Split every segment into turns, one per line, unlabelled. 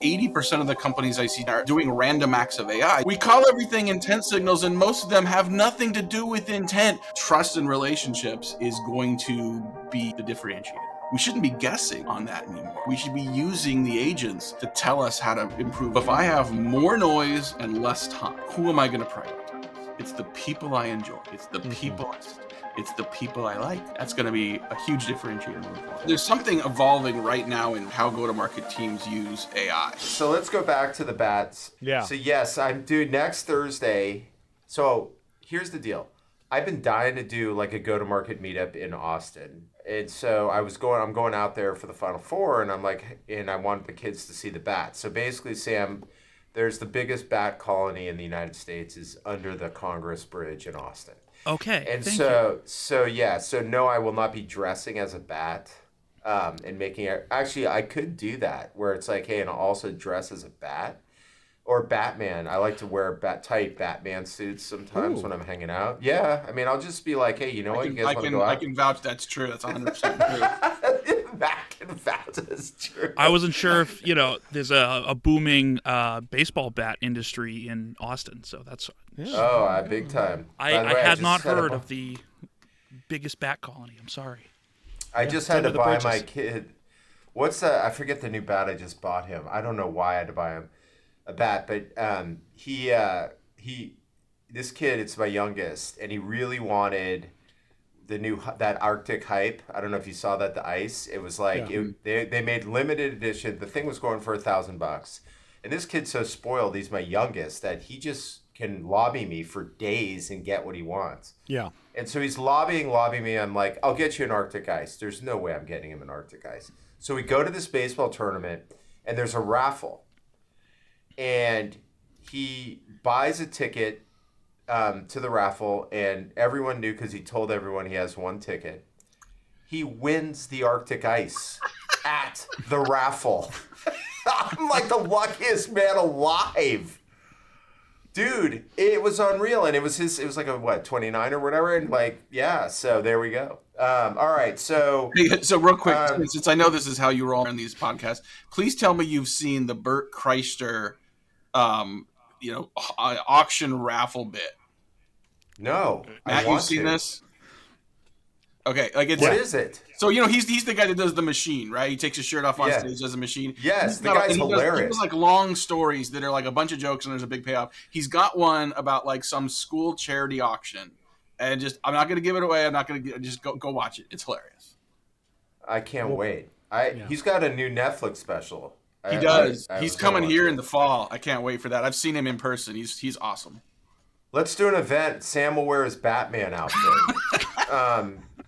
80% of the companies I see are doing random acts of AI. We call everything intent signals, and most of them have nothing to do with intent. Trust in relationships is going to be the differentiator. We shouldn't be guessing on that anymore. We should be using the agents to tell us how to improve. If I have more noise and less time, who am I going to prioritize? It's the people I enjoy. It's the people it's the people I like. That's going to be a huge differentiator moving forward. There's something evolving right now in how go-to-market teams use AI.
So let's go back to the bats.
Yeah.
So yes, I'm due next Thursday. So here's the deal. I've been dying to do like a go-to-market meetup in Austin. And so I'm going out there for the Final Four, and I want the kids to see the bats. So basically, Sam, there's the biggest bat colony in the United States is under the Congress Bridge in Austin.
Okay.
And
thank you.
so no, I will not be dressing as a bat, and making it. Actually, I could do that where it's like, hey, and I'll also dress as a bat or Batman. I like to wear tight Batman suits sometimes when I'm hanging out. Yeah, I mean, I'll just be like, hey, you know what, you guys want to go out?
I can vouch that's true. That's 100% true.
Matt can vouch that's true.
I wasn't sure if, there's a booming baseball bat industry in Austin, so that's...
Oh, big time.
I had not heard of the biggest bat colony. I'm sorry.
I just had to buy my kid. What's that? I forget the new bat I just bought him. I don't know why I had to buy him a bat, but this kid, it's my youngest, and he really wanted that Arctic hype. I don't know if you saw that, the ice. It was like they made limited edition. The thing was going for $1,000, and this kid's so spoiled. He's my youngest that he just can lobby me for days and get what he wants.
Yeah.
And so he's lobbying me. I'm like, I'll get you an Arctic ice. There's no way I'm getting him an Arctic ice. So we go to this baseball tournament, and there's a raffle. And he buys a ticket to the raffle, and everyone knew because he told everyone he has one ticket. He wins the Arctic ice at the raffle. I'm like the luckiest man alive. Dude, it was unreal, and it was like a 29 or whatever, and so there we go. All right, so
real quick, since I know this is how you roll in these podcasts, please tell me you've seen the Bert Kreischer, auction raffle bit.
No,
Matt, you've seen this? Okay, what
is it?
So he's the guy that does the machine, right? He takes his shirt off on stage, does a machine.
Yes, the guy's hilarious.
He does like long stories that are like a bunch of jokes and there's a big payoff. He's got one about like some school charity auction, and I'm not going to give it away. I'm not going to just go watch it. It's hilarious.
I can't wait. He's got a new Netflix special.
He does. He's coming here in the fall. I can't wait for that. I've seen him in person. He's awesome.
Let's do an event. Sam will wear his Batman outfit.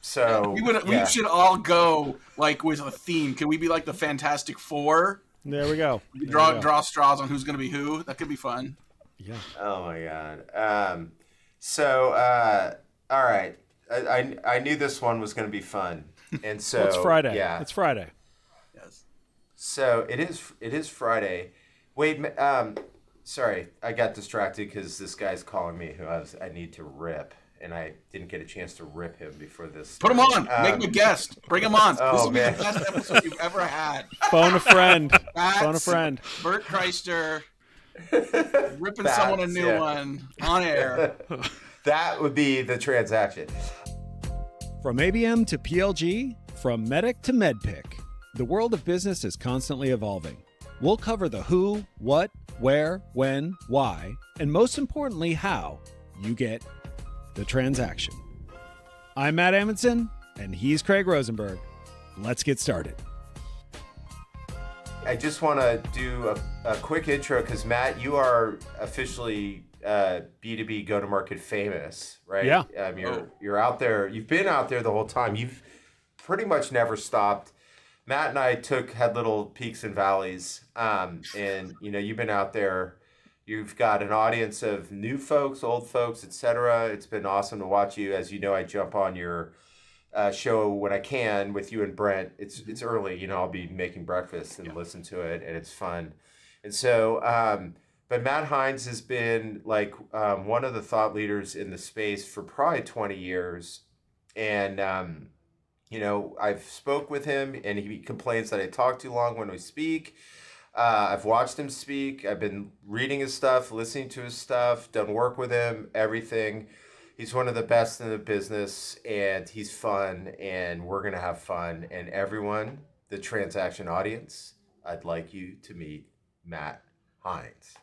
We should all go like with a theme. Can we be like the Fantastic Four?
There we go.
Draw straws on who's going to be who. That could be fun.
Yeah.
Oh my God. All right. I knew this one was going to be fun, and so
it's Friday.
Yeah,
it's Friday.
Yes.
So it is Friday. Wait. Sorry, I got distracted because this guy's calling me who I need to rip, and I didn't get a chance to rip him before this.
Put him on. Make him a guest. Bring him on. This will be the
man.
best episode you've ever had.
Phone a friend.
Bats,
Phone a friend.
Bert Kreischer ripping someone a new one on air.
That would be the transaction.
From ABM to PLG, from Medic to MedPick, the world of business is constantly evolving. We'll cover the who, what, where, when, why, and most importantly, how you get the transaction. I'm Matt Amundsen, and he's Craig Rosenberg. Let's get started.
I just want to do a quick intro because, Matt, you are officially B2B go-to-market famous, right?
Yeah.
You're out there. You've been out there the whole time. You've pretty much never stopped. Matt and I had little peaks and valleys, and you've been out there. You've got an audience of new folks, old folks, etc. It's been awesome to watch you. As you know, I jump on your show when I can with you and Brent. It's early, I'll be making breakfast and listen to it, and it's fun. And so, but Matt Heinz has been like one of the thought leaders in the space for probably 20 years, and I've spoke with him, and he complains that I talk too long when we speak. I've watched him speak. I've been reading his stuff, listening to his stuff, done work with him, everything. He's one of the best in the business, and he's fun, and we're going to have fun. And everyone, the transaction audience, I'd like you to meet Matt Heinz.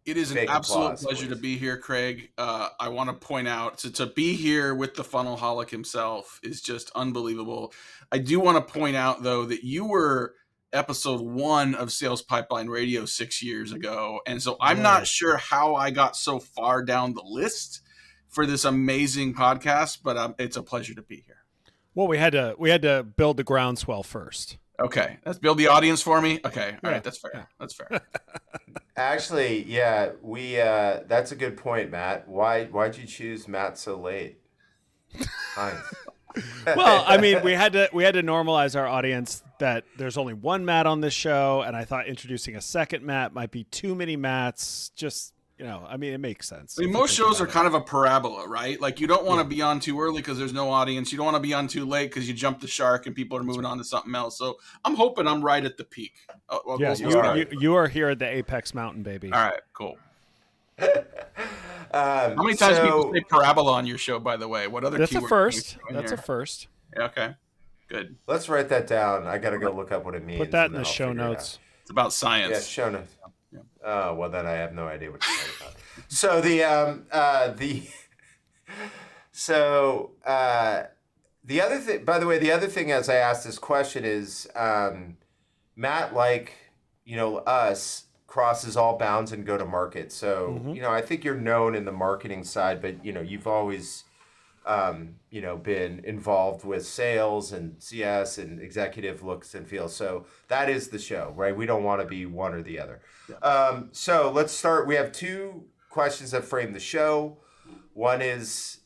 It is an
Fake
absolute
applause,
pleasure
please.
to be here, Craig. I want to point out to be here with the funnelholic himself is just unbelievable. I do want to point out, though, that you were episode 1 of Sales Pipeline Radio 6 years ago. And so I'm not sure how I got so far down the list for this amazing podcast, but it's a pleasure to be here.
Well, we had to build the groundswell first.
Okay, let's build the audience for me. Okay, all right, that's fair.
Yeah.
That's fair.
Actually, yeah, we that's a good point, Matt. Why'd you choose Matt so late? Heinz.
Well, I mean, we had to normalize our audience that there's only one Matt on this show, and I thought introducing a second Matt might be too many Matts. Just, I mean, it makes sense.
I mean, most shows are kind of a parabola, right? Like, you don't want to be on too early because there's no audience. You don't want to be on too late because you jumped the shark and people are moving on to something else. So I'm hoping I'm right at the peak.
Yes, you are here at the Apex Mountain, baby.
All right, cool. How many times people say parabola on your show, by the way? What other
That's a
keywords
first.
are in
That's
here?
a first.
Yeah, okay, good.
Let's write that down. I got to go look up what it means.
Put that
and
in the
then I'll
show
figure it
notes.
out.
It's about science.
Yeah, show notes.
Yeah.
Oh, well, then I have no idea what you're talking about. So the other thing, by the way, the other thing as I asked this question is, Matt, like, us, crosses all bounds and go to market. So, I think you're known in the marketing side, but, you've always, been involved with sales and CS and executive looks and feels. So that is the show, right? We don't want to be one or the other. Yeah. So let's start. We have 2 questions that frame the show. One is,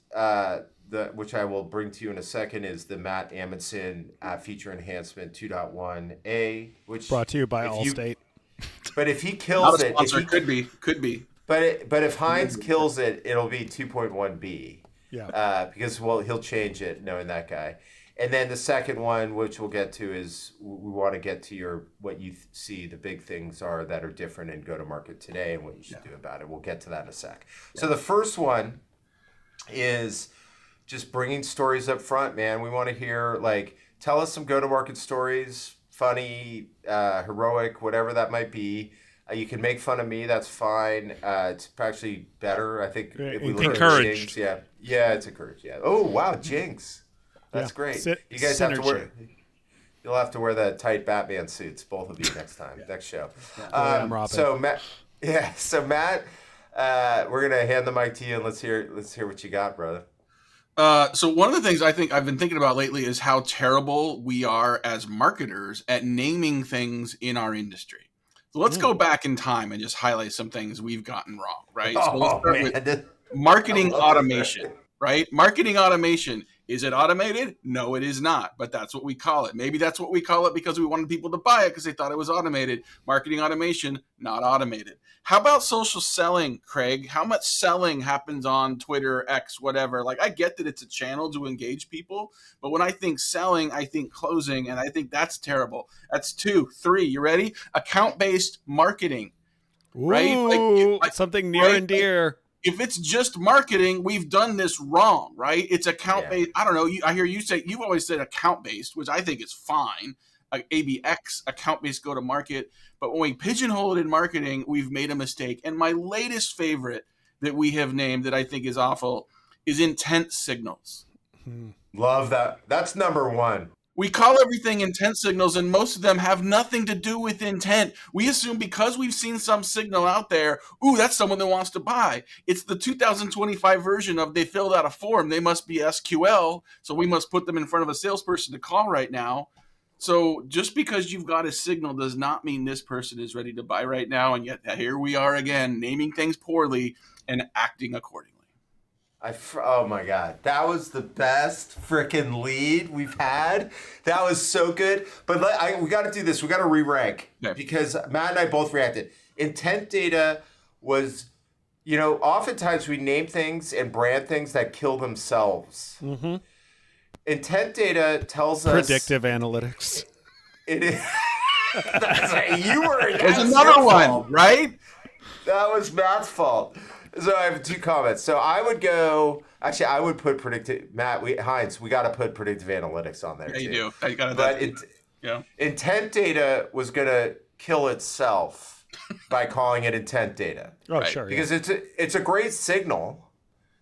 which I will bring to you in a second, is the Matt Amundsen feature enhancement 2.1a, which
Brought to you by Allstate.
But if he
Not
kills
a
it,
sponsor. Could be.
But if Heinz kills it, it'll be 2.1b.
Yeah.
Because he'll change it knowing that guy. And then the second one, which we'll get to, is we want to get to what you see the big things are that are different in go-to-market today and what you should do about it. We'll get to that in a sec. So the first one is just bringing stories up front, man. We want to hear, tell us some go-to-market stories, funny, heroic, whatever that might be. You can make fun of me. That's fine. It's actually better, I think. If we look at
Encouraged.
Jinx, yeah, it's encouraged. Yeah. Oh wow, Jinx. That's great. You guys have to wear. You'll have to wear the tight Batman suits, both of you, next time, next show.
I'm Robin.
So Matt, we're gonna hand the mic to you and let's hear what you got, brother.
So one of the things I think I've been thinking about lately is how terrible we are as marketers at naming things in our industry. So let's go back in time and just highlight some things we've gotten wrong, right? So let's start with marketing automation, right? Marketing automation. Is it automated? No, it is not, but that's what we call it. Maybe that's what we call it because we wanted people to buy it because they thought it was automated. Marketing automation, not automated. How about social selling, Craig? How much selling happens on Twitter, X, whatever? I get that it's a channel to engage people, but when I think selling, I think closing, and I think that's terrible. That's 2, 3. You ready? Account-based marketing, right?
Ooh, something near and dear.
If it's just marketing, we've done this wrong, right? It's account-based. Yeah. I don't know. I hear you say, you've always said account-based, which I think is fine. ABX, account-based go-to-market. But when we pigeonhole it in marketing, we've made a mistake. And my latest favorite that we have named that I think is awful is intent signals.
Love that. That's number 1.
We call everything intent signals, and most of them have nothing to do with intent. We assume because we've seen some signal out there, ooh, that's someone that wants to buy. It's the 2025 version of they filled out a form. They must be SQL, so we must put them in front of a salesperson to call right now. So just because you've got a signal does not mean this person is ready to buy right now, and yet here we are again, naming things poorly and acting accordingly.
Oh my God, that was the best freaking lead we've had. That was so good. But we got to do this. We got to re-rank because Matt and I both reacted. Intent data was, oftentimes we name things and brand things that kill themselves. Mm-hmm. Intent data tells us
predictive analytics.
It is. You were.
There's
That's
another
your
one,
fault.
right?
That was Matt's fault. So I have 2 comments. So I would go. Actually, I would put predictive. Heinz, we got to put predictive analytics on there
Yeah,
too.
you do. You gotta,
But
yeah.
intent data was gonna kill itself by calling it intent data.
Oh,
Right.
sure.
Because it's a great signal,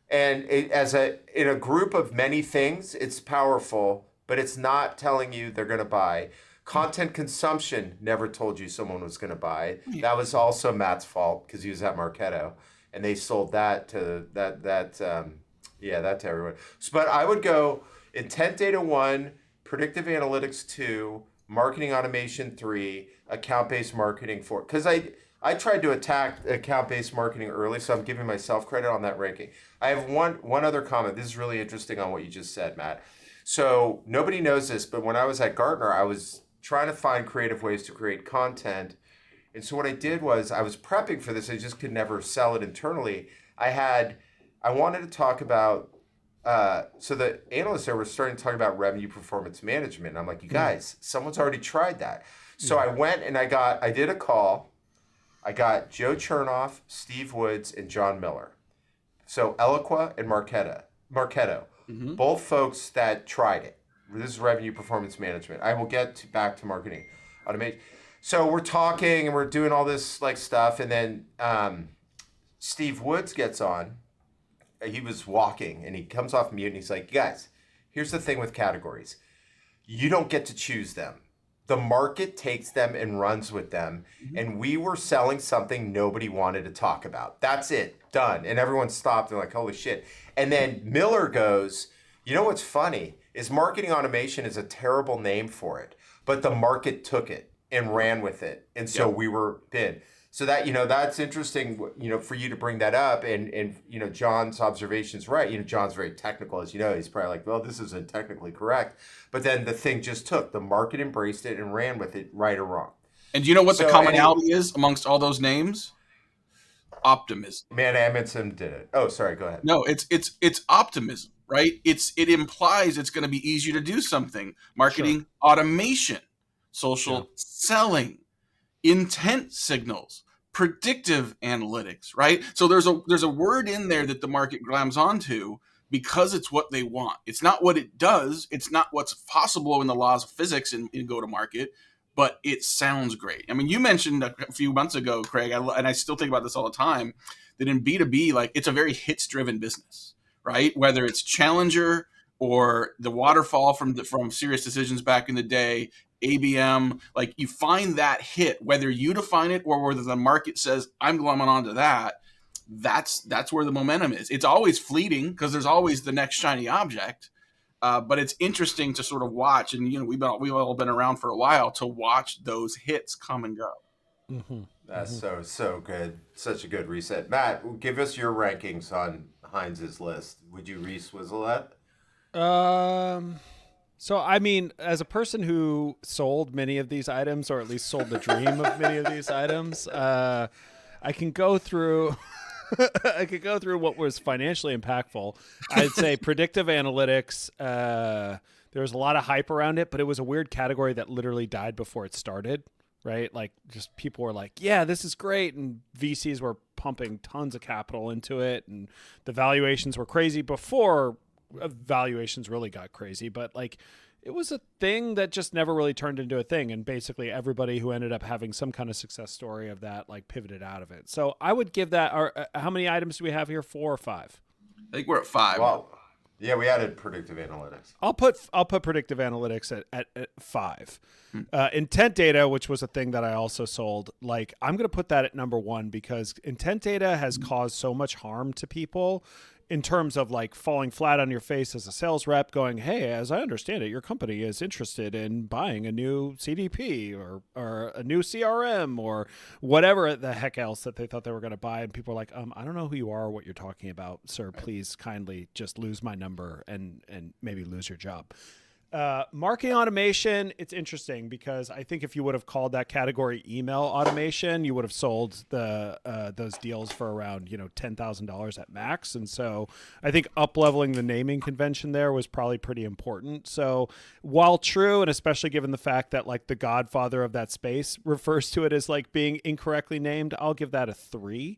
and in a group of many things, it's powerful, but it's not telling you they're going to buy. Content consumption never told you someone was going to buy. That was also Matt's fault because he was at Marketo, and they sold that to that to everyone. But I would go intent data 1, predictive analytics 2, marketing automation 3, account-based marketing 4. Because I tried to attack account-based marketing early, so I'm giving myself credit on that ranking. I have one other comment. This is really interesting on what you just said, Matt. So nobody knows this, but when I was at Gartner, I was trying to find creative ways to create content. And so what I did was I was prepping for this. I just could never sell it internally. I wanted to talk about, so the analysts there were starting to talk about revenue performance management. And I'm like, you guys, someone's already tried that. So I went and I did a call. I got Joe Chernoff, Steve Woods, and John Miller. So Eloqua and Marketo, both folks that tried it. This is revenue performance management. I will get back to marketing automation. So we're talking and we're doing all this like stuff, and then Steve Woods gets on. He was walking and he comes off mute and he's like, guys, here's the thing with categories. You don't get to choose them. The market takes them and runs with them. And we were selling something nobody wanted to talk about. That's it. Done. And everyone stopped and like, holy shit. And then Miller goes, you know what's funny is marketing automation is a terrible name for it, but the market took it and ran with it. And so we were bid. So that, that's interesting, for you to bring that up. And John's observation's right. John's very technical, as you know. He's probably like, well, this isn't technically correct. But then the thing just took. The market embraced it and ran with it, right or wrong.
And do you know what the commonality is amongst all those names? Optimism.
Man, Amundsen did it. Oh, sorry, go ahead.
No, it's optimism, right? It implies it's going to be easier to do something. Marketing automation, social selling, intent signals, predictive analytics, right? So there's a word in there that the market glams onto because it's what they want. It's not what it does. It's not what's possible in the laws of physics in go-to-market, but it sounds great. I mean, you mentioned a few months ago, Craig, and I still think about this all the time, that in B2B, like it's a very hits-driven business, right? Whether it's Challenger or the waterfall from Serious Decisions back in the day, ABM, like you find that hit, whether you define it or whether the market says, I'm gloming onto that, that's where the momentum is. It's always fleeting because there's always the next shiny object, but it's interesting to sort of watch. And, we've all been around for a while to watch those hits come and go.
Mm-hmm.
That's so good. Such a good reset. Matt, give us your rankings on Heinz's list. Would you re-swizzle that?
So, I mean, as a person who sold many of these items, or at least sold the dream of many of these items, I can go through what was financially impactful. I'd say predictive analytics, there was a lot of hype around it, but it was a weird category that literally died before it started, right? Like just people were like, yeah, this is great. And VCs were pumping tons of capital into it. And the valuations were crazy before valuations really got crazy, but like it was a thing that just never really turned into a thing. And basically everybody who ended up having some kind of success story of that, like pivoted out of it. So I would give that, how many items do we have here? 4 or 5?
I think we're at 5.
Well, yeah, we added predictive analytics.
I'll put predictive analytics at 5. Intent data, which was a thing that I also sold, like I'm going to put that at number 1 because intent data has caused so much harm to people in terms of like falling flat on your face as a sales rep going, hey, as I understand it, your company is interested in buying a new CDP or a new CRM or whatever the heck else that they thought they were going to buy. And people are like, I don't know who you are or what you're talking about, sir. Please kindly just lose my number and maybe lose your job. Marketing automation, it's interesting because I think if you would have called that category email automation, you would have sold those deals for around $10,000 at max. And so I think up-leveling the naming convention there was probably pretty important. So while true, and especially given the fact that like the godfather of that space refers to it as like being incorrectly named, I'll give that a 3.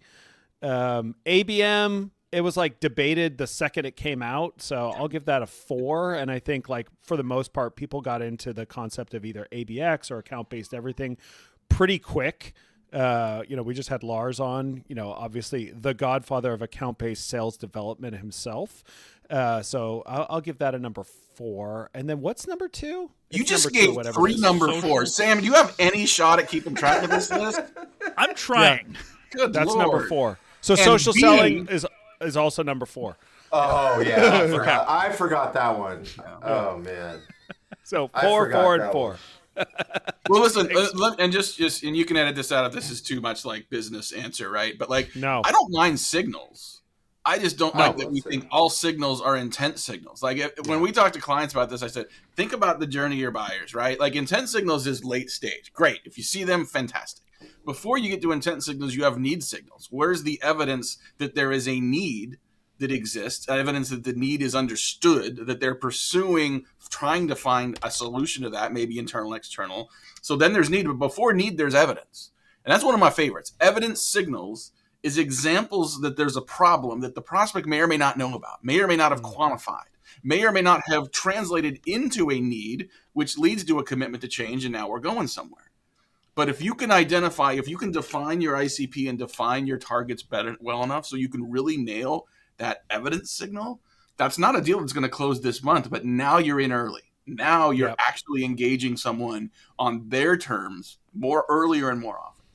ABM, it was like debated the second it came out. So I'll give that a 4. And I think like for the most part, people got into the concept of either ABX or account-based everything pretty quick. We just had Lars on, obviously the godfather of account-based sales development himself. So I'll give that a number 4. And then what's number 2?
You just gave 3 number 4. Sam, do you have any shot at keeping track of this list?
I'm trying.
Yeah.
Good
That's
Lord.
number 4. So
And
social
being-
selling is also number 4.
Oh yeah, I forgot that one. Oh man.
So
I
4,
forgot
4, and
that
4.
Well, listen, and just and you can edit this out if this is too much like business answer, right? But like,
No.
I don't mind signals. I just don't like that we
love
think all signals are intent signals. Like when we talk to clients about this, I said, think about the journey of your buyers, right? Like intent signals is late stage. Great. If you see them, fantastic. Before you get to intent signals, you have need signals. Where's the evidence that there is a need that exists, evidence that the need is understood, that they're pursuing, trying to find a solution to that, maybe internal, external. So then there's need, but before need, there's evidence. And that's one of my favorites. Evidence signals is examples that there's a problem that the prospect may or may not know about, may or may not have quantified, may or may not have translated into a need, which leads to a commitment to change, and now we're going somewhere. But if you can identify, if you can define your ICP and define your targets well enough so you can really nail that evidence signal, that's not a deal that's going to close this month, but now you're in early. Now you're actually engaging someone on their terms more earlier and more often.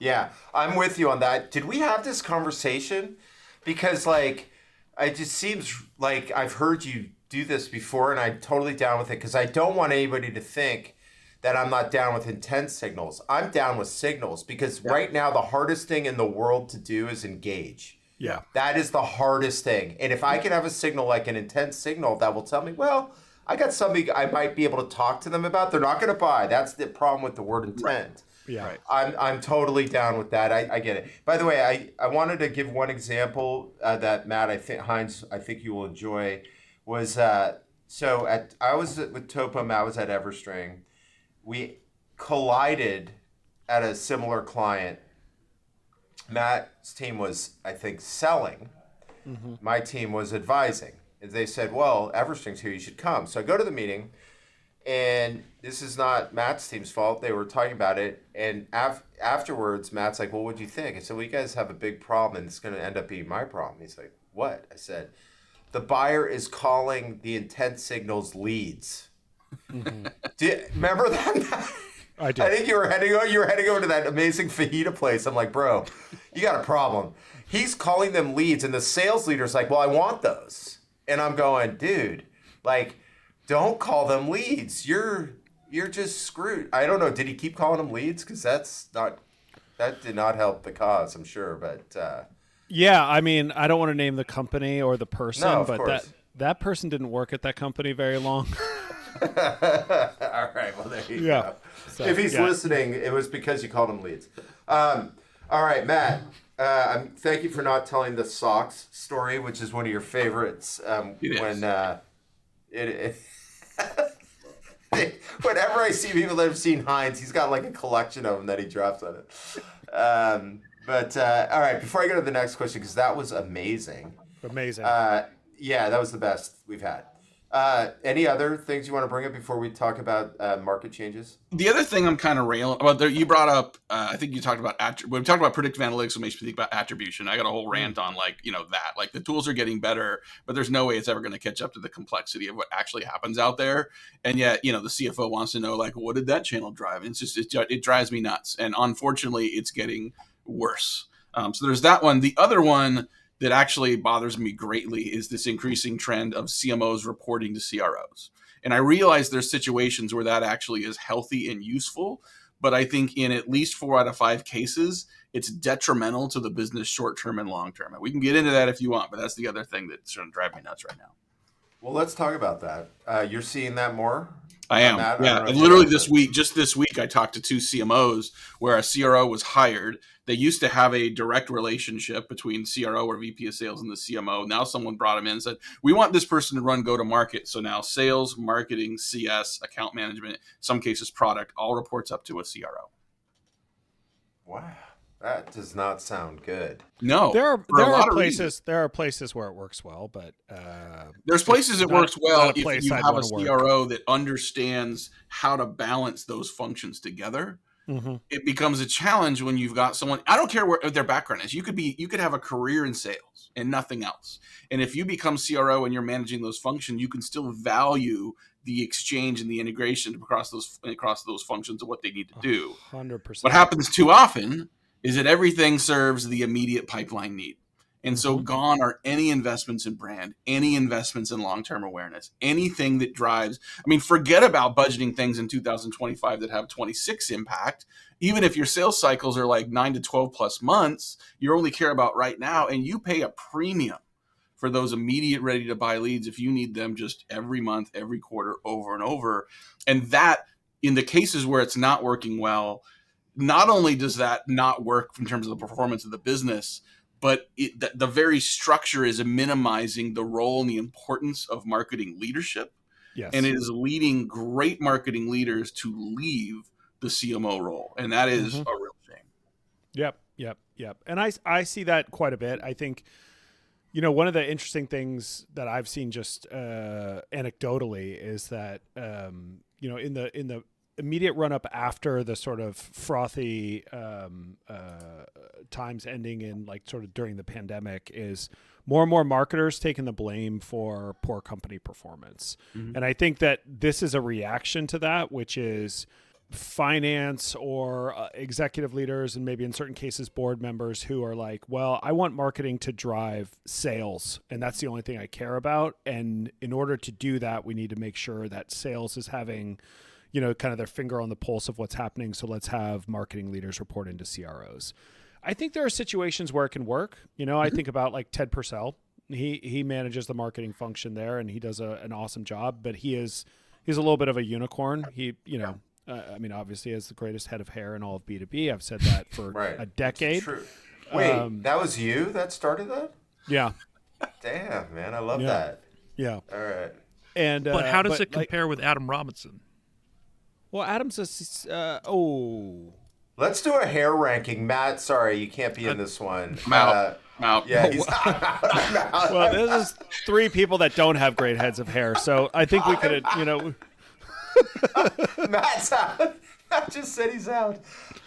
Yeah, I'm with you on that. Did we have this conversation? Because like, it just seems like I've heard you do this before, and I'm totally down with it because I don't want anybody to think that I'm not down with intent signals. I'm down with signals because right now the hardest thing in the world to do is engage.
Yeah.
That is the hardest thing. And if I can have a signal like an intent signal that will tell me, well, I got something I might be able to talk to them about. They're not going to buy. That's the problem with the word intent.
Yeah.
Right.
I'm totally down with that. I get it. By the way, I wanted to give one example that Matt, Heinz, I think you will enjoy was I was with Topo, Matt was at Everstring. We collided at a similar client. Matt's team was, I think, selling. Mm-hmm. My team was advising. And they said, well, Everstring's here, you should come. So I go to the meeting, and this is not Matt's team's fault. They were talking about it. And afterwards, Matt's like, well, what do you think? I said, well, you guys have a big problem, and it's going to end up being my problem. He's like, what? I said, the buyer is calling the intent signals leads. Mm-hmm. Remember that?
I do.
I think you were heading over to that amazing fajita place. I'm like, bro, you got a problem. He's calling them leads, and the sales leader's like, well, I want those. And I'm going, dude, like, don't call them leads. You're just screwed. I don't know. Did he keep calling them leads? Because that did not help the cause, I'm sure. But
yeah, I mean, I don't want to name the company or the person,
No, of
but
course.
that person didn't work at that company very long.
All right, well, there you go.
So,
If he's listening, it was because you called him leads. All right, Matt. Thank you for not telling the socks story, which is one of your favorites. Whenever I see people that have seen Heinz, he's got like a collection of them that he drops on it. All right, before I go to the next question, because that was amazing.
Amazing.
Yeah, that was the best we've had. Any other things you want to bring up before we talk about market changes?
The other thing I'm kind of railing about there, you brought up, I think you talked about, when we talked about predictive analytics, it makes me think about attribution. I got a whole rant on that, like the tools are getting better, but there's no way it's ever going to catch up to the complexity of what actually happens out there. And yet, the CFO wants to know, like, what did that channel drive? And it's just, it drives me nuts. And unfortunately, it's getting worse. So there's that one. The other one that actually bothers me greatly is this increasing trend of CMOs reporting to CROs. And I realize there's situations where that actually is healthy and useful, but I think in at least 4 out of 5 cases, it's detrimental to the business short-term and long-term. And we can get into that if you want, but that's the other thing that's going to drive me nuts right now.
Well, let's talk about that. You're seeing that more?
I am.
Matt, I
Yeah.
don't know if you
Literally
noticed
just this week, I talked to two CMOs where a CRO was hired. They used to have a direct relationship between CRO or VP of sales and the CMO. Now someone brought him in and said, we want this person to run go-to-market. So now sales, marketing, CS, account management, some cases product, all reports up to a CRO.
Wow. That does not sound good.
No.
There
for a lot
are
of
places
reasons.
there are places where it works well, but
There's places it works well
not a
if
place
you
I'd
have a
wanna work.
CRO that understands how to balance those functions together.
Mm-hmm.
It becomes a challenge when you've got someone. I don't care what their background is. You could have a career in sales and nothing else. And if you become CRO and you're managing those functions, you can still value the exchange and the integration across those functions of what they need to do.
100%.
What happens too often is that everything serves the immediate pipeline need. And so
Mm-hmm.
gone are any investments in brand, any investments in long-term awareness, anything that drives. I mean, forget about budgeting things in 2025 that have 26 impact. Even if your sales cycles are like 9 to 12 plus months, you only care about right now, and you pay a premium for those immediate ready to buy leads if you need them just every month, every quarter, over and over. And that, in the cases where it's not working well, not only does that not work in terms of the performance of the business, but the very structure is minimizing the role and the importance of marketing leadership.
Yes.
And it is leading great marketing leaders to leave the CMO role. And that is a real shame.
Yep. And I see that quite a bit. I think, one of the interesting things that I've seen just anecdotally is that, in the immediate run up after the sort of frothy times ending in like sort of during the pandemic is more and more marketers taking the blame for poor company performance. Mm-hmm. And I think that this is a reaction to that, which is finance or executive leaders and maybe in certain cases board members who are like, well, I want marketing to drive sales and that's the only thing I care about. And in order to do that, we need to make sure that sales is having kind of their finger on the pulse of what's happening. So let's have marketing leaders report into CROs. I think there are situations where it can work. I think about like Ted Purcell. He manages the marketing function there and he does an awesome job, but he's a little bit of a unicorn. He, obviously has the greatest head of hair in all of B2B. I've said that for a decade.
True. Wait, that was you that started that?
Yeah.
Damn, man. I love that.
Yeah.
All right.
But how does it compare with Adam Robinson?
Well, Adam's
Let's do a hair ranking. Matt, sorry, you can't be in this one.
I'm out.
Yeah, he's I'm out.
Well, this is three people that don't have great heads of hair, so I think we could,
Matt's out. Matt just said he's out.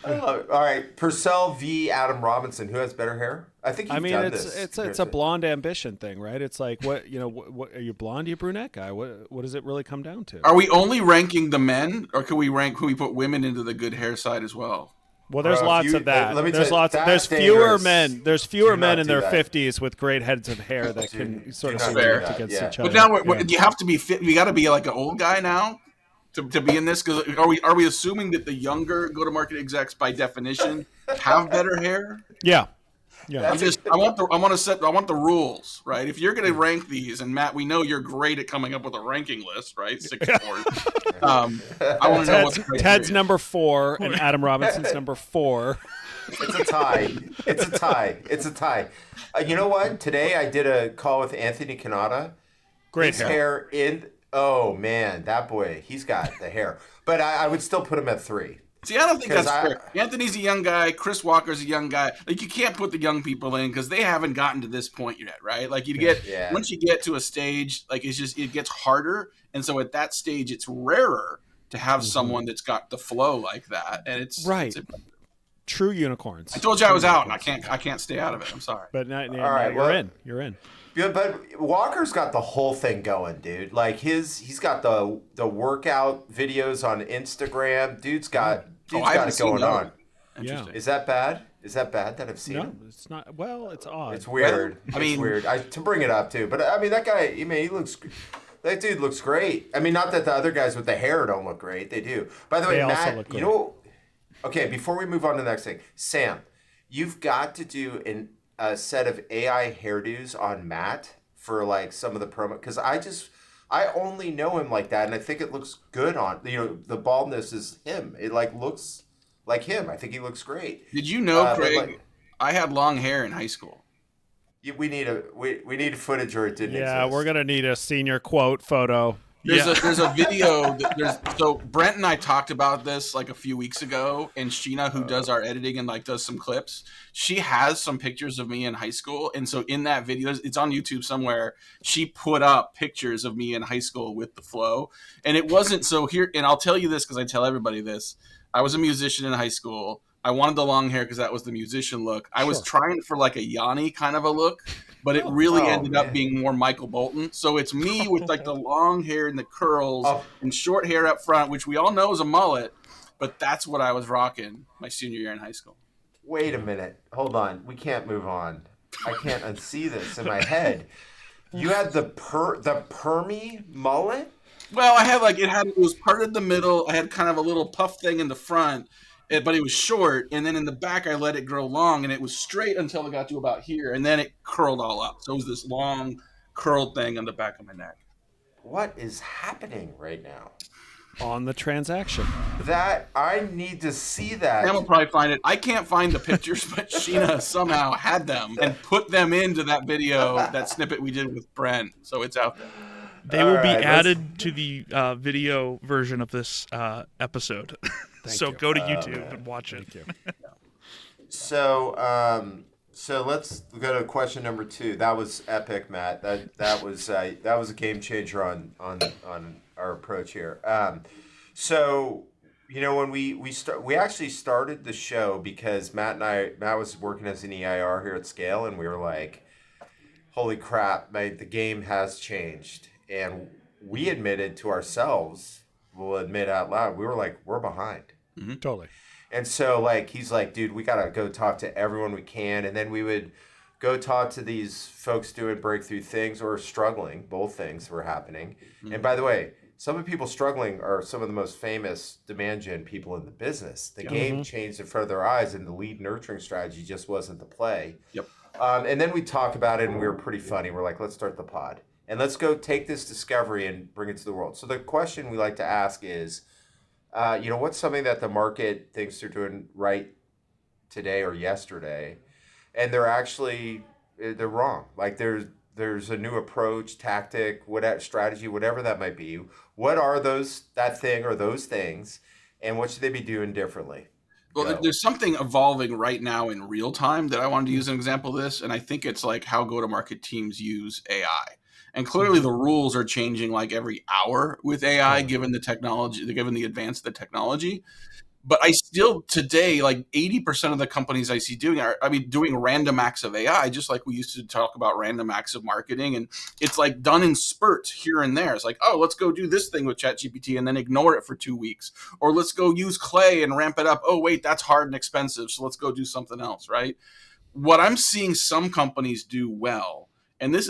I love it. All right, Purcell v. Adam Robinson. Who has better hair? I think you've done this.
It's a blonde ambition thing, right? It's like, what are you blonde? Are you brunette guy? What does it really come down to?
Are we only ranking the men, or can we put women into the good hair side as well?
Well, there's lots of that.
Let me
There's
tell you,
there's fewer men. There's fewer men in their
that.
50s with great heads of hair that can sort of
do
see
not do
up
that,
against
yeah.
each other.
But now, you have to be fit. We got to be like an old guy now to be in this. Because are we assuming that the younger go-to-market execs, by definition, have better hair?
Yeah.
I want the rules, right? If you're going to rank these, and Matt, we know you're great at coming up with a ranking list, right? 6 boards. I want to know what's
Ted's number 4 and Adam Robinson's number 4.
It's a tie. You know what? Today I did a call with Anthony Canada.
Great
hair in. Oh man, that boy, he's got the hair. But I would still put him at 3.
See, I don't think that's fair. Anthony's a young guy. Chris Walker's a young guy. Like, you can't put the young people in because they haven't gotten to this point yet, right? Like, once you get to a stage, like, it gets harder. And so at that stage, it's rarer to have someone that's got the flow like that. And it's
right. True unicorns.
I told you I was out, and I can't stay out of it. I'm sorry.
But
all right,
you're in.
Yeah, but Walker's got the whole thing going, dude. Like he's got the workout videos on Instagram. Dude's got it going on.
Yeah.
Is that bad? Is that bad that I've seen it?
No, it's not. Well, it's odd.
It's weird. It's weird. To bring it up too, but I mean that guy. That dude looks great. I mean, not that the other guys with the hair don't look great. They do. By the way, Matt, okay. Before we move on to the next thing, Sam, you've got to do a set of AI hairdos on Matt for like some of the promo, because I just I only know him like that, and I think it looks good on, the baldness is him. It like looks like him. I think he looks great.
Did you know,
But
Craig,
like,
I had long hair in high school?
we need footage or it didn't
Yeah,
exist.
we're gonna need a senior quote photo.
There's a video so Brent and I talked about this like a few weeks ago, and Sheena, who does our editing and like does some clips, she has some pictures of me in high school, and so in that video, it's on YouTube somewhere, she put up pictures of me in high school with the flow, and it wasn't so here, and I'll tell you this because I tell everybody this. I was a musician in high school. I wanted the long hair because that was the musician look. I was trying for like a Yanni kind of a look, but it really ended up being more Michael Bolton. So it's me with like the long hair and the curls and short hair up front, which we all know is a mullet, but that's what I was rocking my senior year in high school.
Wait a minute. Hold on. We can't move on. I can't unsee this in my head. You had the permy mullet?
Well, I had it was parted in the middle. I had kind of a little puff thing in the front, but it was short. And then in the back, I let it grow long, and it was straight until it got to about here. And then it curled all up. So it was this long curled thing on the back of my neck.
What is happening right now?
On the transaction.
That I need to see that.
Sam will probably find it. I can't find the pictures, but Sheena somehow had them and put them into that video, that snippet we did with Brent. So it's out there.
They will be added to the video version of this episode. So
you.
go to YouTube and watch it.
Thank you.
So let's go to question number 2. That was epic, Matt. That was a game changer on our approach here. So when we actually started the show because Matt was working as an EIR here at Scale, and we were like, holy crap, the game has changed. And we admitted to ourselves, we'll admit out loud, we were like, we're behind.
Mm-hmm. Totally.
And so he's like, dude, we got to go talk to everyone we can. And then we would go talk to these folks doing breakthrough things or struggling. Both things were happening. Mm-hmm. And by the way, some of the people struggling are some of the most famous demand gen people in the business. The game changed in front of their eyes, and the lead nurturing strategy just wasn't the play.
Yep.
And then we talk about it, and we were pretty funny. We're like, let's start the pod. And let's go take this discovery and bring it to the world. So the question we like to ask is, what's something that the market thinks they're doing right today or yesterday, and they're wrong. Like there's a new approach, tactic, whatever strategy, whatever that might be. What are that thing or those things, and what should they be doing differently?
Well, there's something evolving right now in real time that I wanted to use an example of this, and I think it's like how go-to-market teams use AI. And clearly the rules are changing like every hour with AI, given the technology, given the advance of the technology. But I still today, like 80% of the companies I see doing doing random acts of AI, just like we used to talk about random acts of marketing. And it's like done in spurts here and there. It's like, oh, let's go do this thing with ChatGPT and then ignore it for 2 weeks. Or let's go use Clay and ramp it up. Oh, wait, that's hard and expensive. So let's go do something else, right? What I'm seeing some companies do well, and this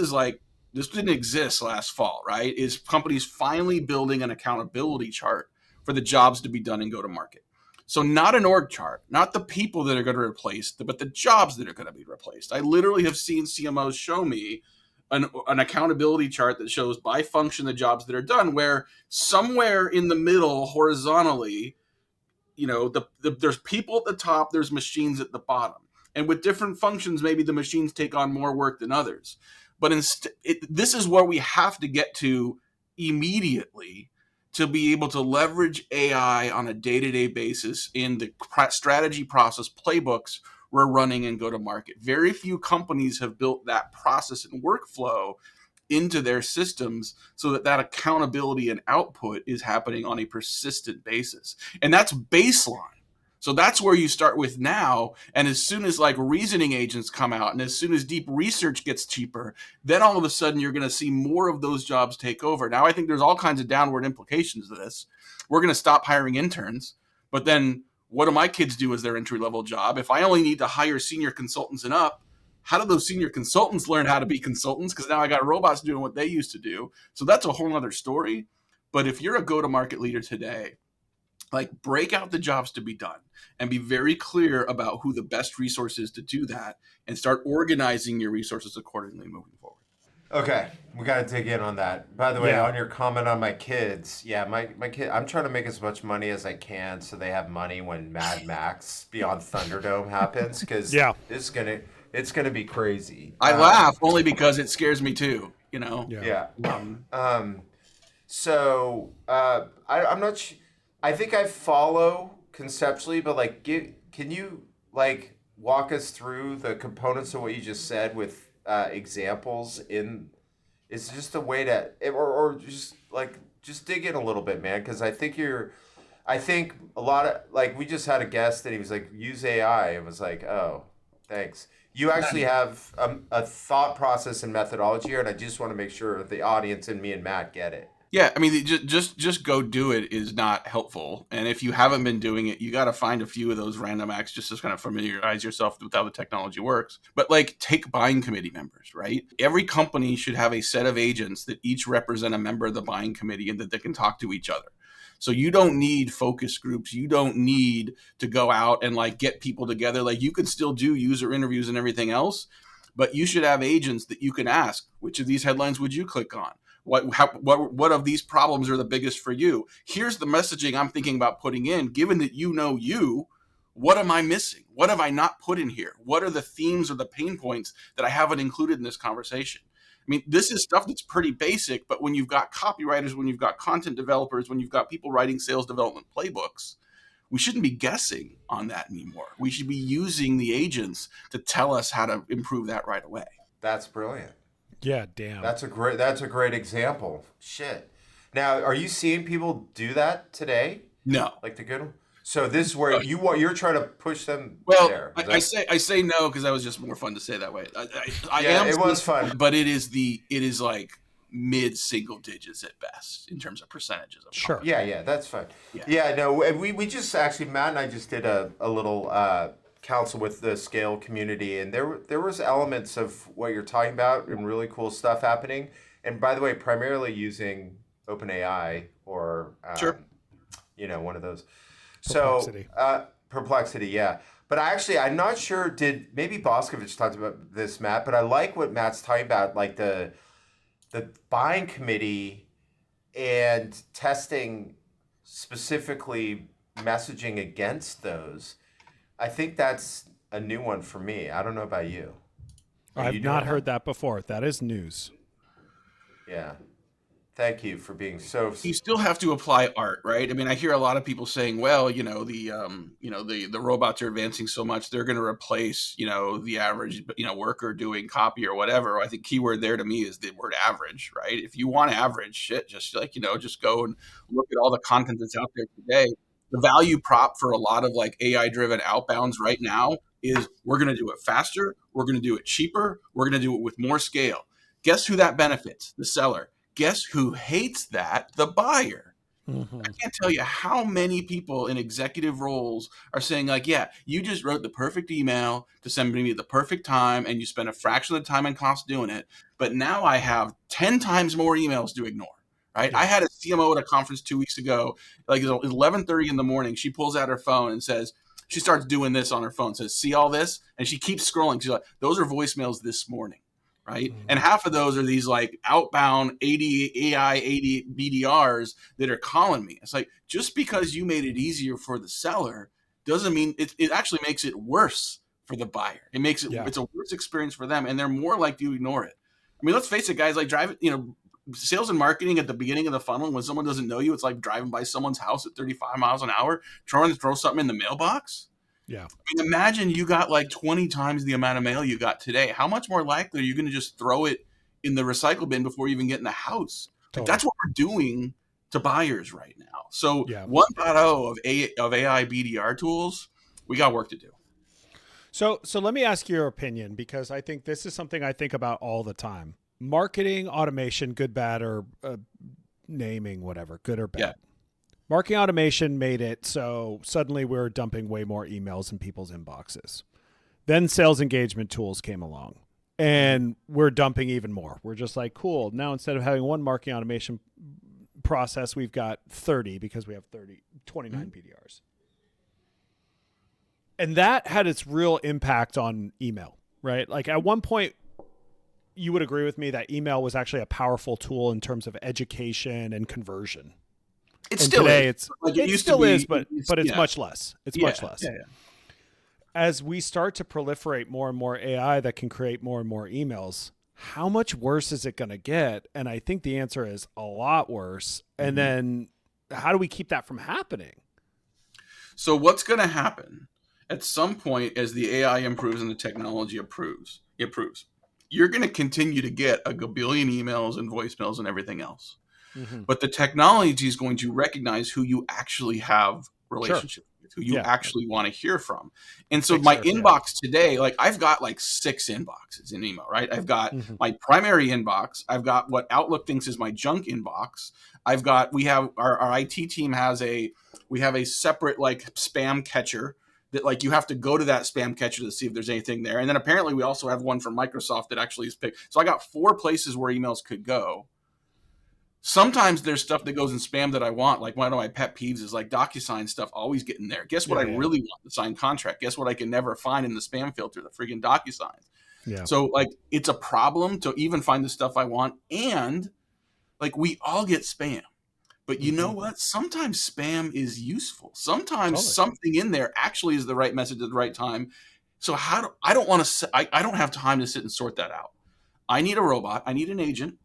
didn't exist last fall, right? Is companies finally building an accountability chart for the jobs to be done and go to market. So not an org chart, not the people that are going to replace, but the jobs that are going to be replaced. I literally have seen CMOs show me an accountability chart that shows by function the jobs that are done, where somewhere in the middle, horizontally, there's people at the top, there's machines at the bottom. And with different functions, maybe the machines take on more work than others. But this is where we have to get to immediately to be able to leverage AI on a day-to-day basis in the strategy process playbooks we're running and go to market. Very few companies have built that process and workflow into their systems so that accountability and output is happening on a persistent basis. And that's baseline. So that's where you start with now. And as soon as reasoning agents come out and as soon as deep research gets cheaper, then all of a sudden you're going to see more of those jobs take over. Now, I think there's all kinds of downward implications to this. We're going to stop hiring interns, but then what do my kids do as their entry-level job? If I only need to hire senior consultants and up, how do those senior consultants learn how to be consultants? Because now I got robots doing what they used to do. So that's a whole other story. But if you're a go-to-market leader today, break out the jobs to be done and be very clear about who the best resource is to do that and start organizing your resources accordingly moving forward.
Okay, we got to dig in on that. By the way,
Yeah.
on your comment on my kids, yeah, my kid, I'm trying to make as much money as I can so they have money when Mad Max Beyond Thunderdome happens, because
Yeah.
it's gonna be crazy.
I laugh only because it scares me too. You know.
Yeah.
Yeah.
Um,
I'm not. I think I follow conceptually, but like, can you like walk us through the components of what you just said with examples in? It's just a way to, or just dig in a little bit, man, because I think a lot of, like, we just had a guest and he was like, use AI. It was like, oh, thanks. You actually have a thought process and methodology here, and I just want to make sure that the audience and me and Matt get it.
Yeah, I mean, just go do it is not helpful. And if you haven't been doing it, you got to find a few of those random acts just to kind of familiarize yourself with how the technology works. But like, take buying committee members, right? Every company should have a set of agents that each represent a member of the buying committee and that they can talk to each other. So you don't need focus groups. You don't need to go out and like get people together. Like, you can still do user interviews and everything else, but you should have agents that you can ask, which of these headlines would you click on? What of these problems are the biggest for you? Here's the messaging I'm thinking about putting in. Given that you, what am I missing? What have I not put in here? What are the themes or the pain points that I haven't included in this conversation? I mean, this is stuff that's pretty basic, but when you've got copywriters, when you've got content developers, when you've got people writing sales development playbooks, we shouldn't be guessing on that anymore. We should be using the agents to tell us how to improve that right away.
That's brilliant.
Yeah, damn.
That's a great example. Shit. Now, are you seeing people do that today?
No.
Like the good one? So this is where you're trying to push them
Well,
there.
I say no because that was just more fun to say that way.
It was fun,
but it is like mid single digits at best in terms of percentages. Of
Sure.
Yeah, that's fine. Yeah, no, and we just actually, Matt and I just did a little council with the Scale community, and there was elements of what you're talking about and really cool stuff happening. And by the way, primarily using OpenAI or
Sure.
One of those.
Perplexity.
So Perplexity, yeah. But I'm not sure. Did maybe Boscovich talked about this, Matt? But I like what Matt's talking about, like the buying committee and testing specifically messaging against those. I think that's a new one for me. I don't know about you.
I've not heard that before. That is news.
Yeah. Thank you for being so.
You still have to apply art, right? I mean, I hear a lot of people saying, "Well, the robots are advancing so much, they're going to replace, the average, worker doing copy or whatever." I think keyword there to me is the word average, right? If you want average shit, just just go and look at all the content that's out there today. The value prop for a lot of like AI-driven outbounds right now is we're going to do it faster, we're going to do it cheaper, we're going to do it with more scale. Guess who that benefits? The seller. Guess who hates that? The buyer. Mm-hmm. I can't tell you how many people in executive roles are saying like, yeah, you just wrote the perfect email to send me at the perfect time and you spent a fraction of the time and cost doing it. But now I have 10 times more emails to ignore, right? Yeah. I had a CMO at a conference 2 weeks ago, like it was 11:30 in the morning. She pulls out her phone and says, she starts doing this on her phone, says, see all this? And she keeps scrolling. She's like, those are voicemails this morning. Right. Mm-hmm. And half of those are these like outbound 80 AI, 80 BDRs that are calling me. It's like, just because you made it easier for the seller doesn't mean it actually makes it worse for the buyer. It makes it, it's a worse experience for them and they're more likely to ignore it. I mean, let's face it, guys, like sales and marketing at the beginning of the funnel, when someone doesn't know you, it's like driving by someone's house at 35 miles an hour, trying to throw something in the mailbox.
Yeah.
I mean, imagine you got like 20 times the amount of mail you got today. How much more likely are you going to just throw it in the recycle bin before you even get in the house? Totally. Like, that's what we're doing to buyers right now. So 1.0 of AI BDR tools, we got work to do.
So let me ask your opinion, because I think this is something I think about all the time. Marketing automation, good, bad, or naming, whatever, good or bad. Yeah. Marketing automation made it so suddenly we're dumping way more emails in people's inboxes. Then sales engagement tools came along and we're dumping even more. We're just like, cool. Now, instead of having one marketing automation process, we've got 30 because we have 29 BDRs. And that had its real impact on email, right? Like at one point, you would agree with me that email was actually a powerful tool in terms of education and conversion.
It
And
still
today
is. Like it
it
used
still
to be,
is, but it's
yeah.
much less. It's
Yeah,
much less.
yeah.
As we start to proliferate more and more AI that can create more and more emails, how much worse is it going to get? And I think the answer is a lot worse. And then how do we keep that from happening?
So what's going to happen at some point as the AI improves and the technology improves, you're going to continue to get a gabillion emails and voicemails and everything else. But the technology is going to recognize who you actually have relationships with, who you actually want to hear from. And so my inbox today, like I've got like 6 inboxes in email, right? I've got my primary inbox. I've got what Outlook thinks is my junk inbox. We have our IT team we have a separate like spam catcher that like you have to go to that spam catcher to see if there's anything there. And then apparently we also have one from Microsoft that actually is picked. So I got 4 places where emails could go. Sometimes there's stuff that goes in spam that I want. Like one of my pet peeves is like DocuSign stuff always getting there. Guess what I really want? The signed contract. Guess what I can never find in the spam filter? The friggin' DocuSign. Yeah. So like it's a problem to even find the stuff I want. And like we all get spam. But you know what? Sometimes spam is useful. Sometimes something in there actually is the right message at the right time. So I don't have time to sit and sort that out. I need a robot. I need an agent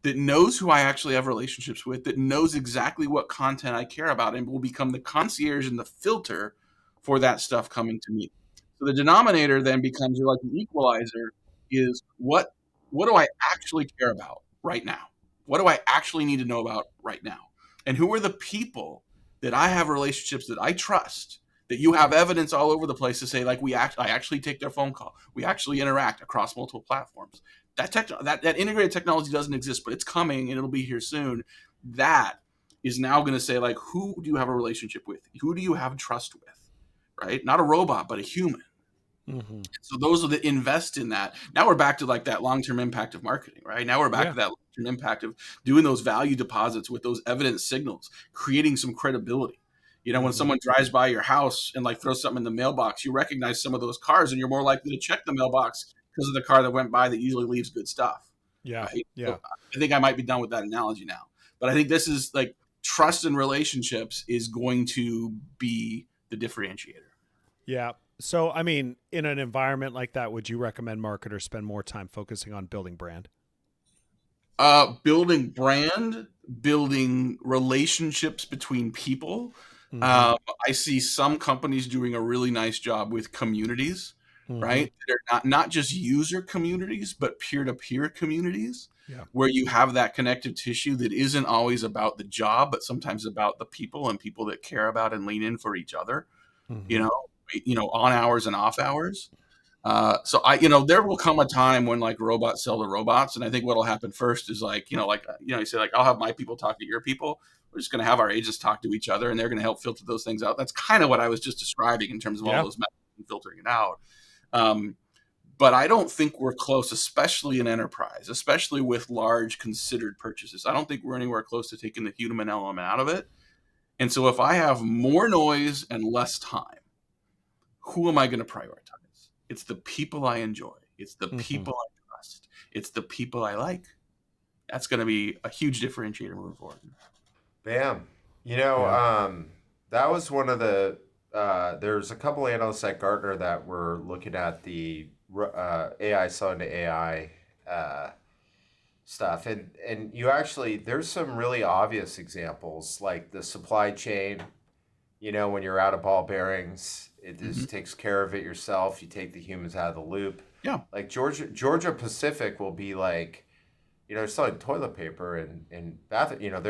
that knows who I actually have relationships with, that knows exactly what content I care about, and will become the concierge and the filter for that stuff coming to me. So the denominator then becomes like an equalizer is what do I actually care about right now? What do I actually need to know about right now? And who are the people that I have relationships that I trust, that you have evidence all over the place to say, like, I actually take their phone call. We actually interact across multiple platforms. That integrated technology doesn't exist, but it's coming and it'll be here soon. That is now going to say, like, who do you have a relationship with? Who do you have trust with? Right? Not a robot, but a human. So those are that invest in that. Now we're back to like that long-term impact of marketing, right? Now we're back to that long-term impact of doing those value deposits with those evidence signals, creating some credibility. You know, when someone drives by your house and like throws something in the mailbox, you recognize some of those cars and you're more likely to check the mailbox because of the car that went by that usually leaves good stuff.
Yeah.
Right?
Yeah.
So I think I might be done with that analogy now. But I think this is like trust and relationships is going to be the differentiator.
Yeah. So, I mean, in an environment like that, would you recommend marketers spend more time focusing on building brand?
Building brand, building relationships between people. I see some companies doing a really nice job with communities, right? They're not just user communities, but peer-to-peer communities, where you have that connective tissue that isn't always about the job, but sometimes about the people and people that care about and lean in for each other, you know, on hours and off hours. So there will come a time when like robots sell to robots. And I think what'll happen first is you say like, I'll have my people talk to your people. We're just going to have our agents talk to each other and they're going to help filter those things out. That's kind of what I was just describing in terms of all those methods and filtering it out. But I don't think we're close, especially in enterprise, especially with large considered purchases. I don't think we're anywhere close to taking the human element out of it. And so if I have more noise and less time, who am I going to prioritize? It's the people I enjoy. It's the people I trust. It's the people I like. That's going to be a huge differentiator moving forward.
Bam. You know, that was one of the, there's a couple analysts at Gartner that were looking at the AI selling to AI stuff. And you actually, there's some really obvious examples like the supply chain, you know, when you're out of ball bearings, it just takes care of it yourself. You take the humans out of the loop.
Yeah.
Like Georgia Pacific will be like, you know, selling toilet paper and bath, you know,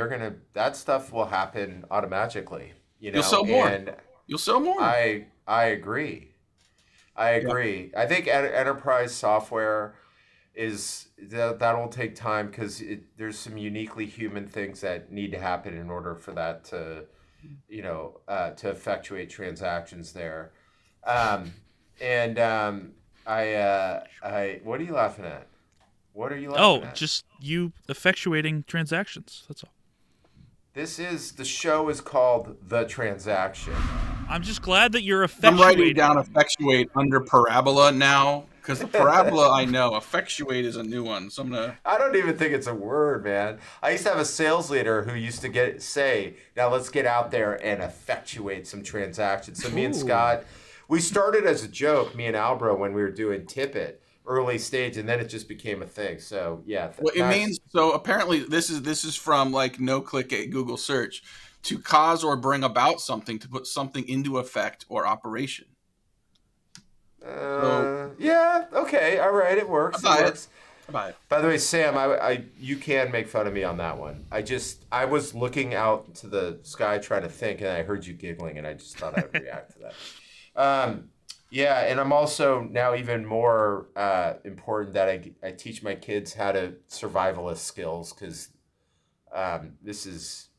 that stuff will happen automatically, you know.
You'll sell more.
And
you'll sell more.
I agree. I think enterprise software that'll take time because there's some uniquely human things that need to happen in order for that to, you know, to effectuate transactions there. I what are you laughing at? What are you laughing at?
Just you effectuating transactions. That's all.
The show is called The Transaction.
I'm just glad that you're effectuating.
I'm writing down effectuate under parabola now Because the parabola I know, effectuate is a new one. So I'm gonna.
I don't even think it's a word, man. I used to have a sales leader who used to say, now let's get out there and effectuate some transactions. So me and Scott, we started as a joke, me and Albro, when we were doing Tip It early stage, and then it just became a thing. So yeah.
Well, it means, so apparently this is from like no click a Google search, to cause or bring about something, to put something into effect or operation.
Yeah, okay, all right, it works.
I
It works.
buy it.
By the way, Sam, I you can make fun of me on that one. I was looking out to the sky trying to think, and I heard you giggling, and I just thought I would react to that. Yeah, and I'm also now even more important that I teach my kids how to survivalist skills, because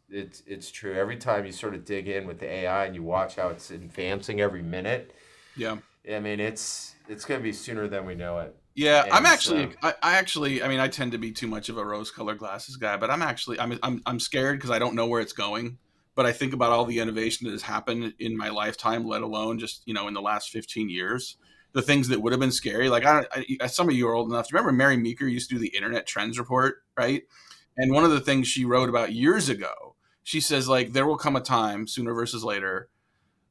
it's true. Every time you sort of dig in with the AI and you watch how it's advancing every minute.
Yeah.
I mean, it's going to be sooner than we know it.
Yeah,
And
I'm actually, I mean, I tend to be too much of a rose-colored glasses guy, but I'm scared because I don't know where it's going. But I think about all the innovation that has happened in my lifetime, let alone just, in the last 15 years, the things that would have been scary. Like, some of you are old enough. Do you remember Mary Meeker used to do the Internet Trends Report, right? And one of the things she wrote about years ago, she says, like, there will come a time sooner versus later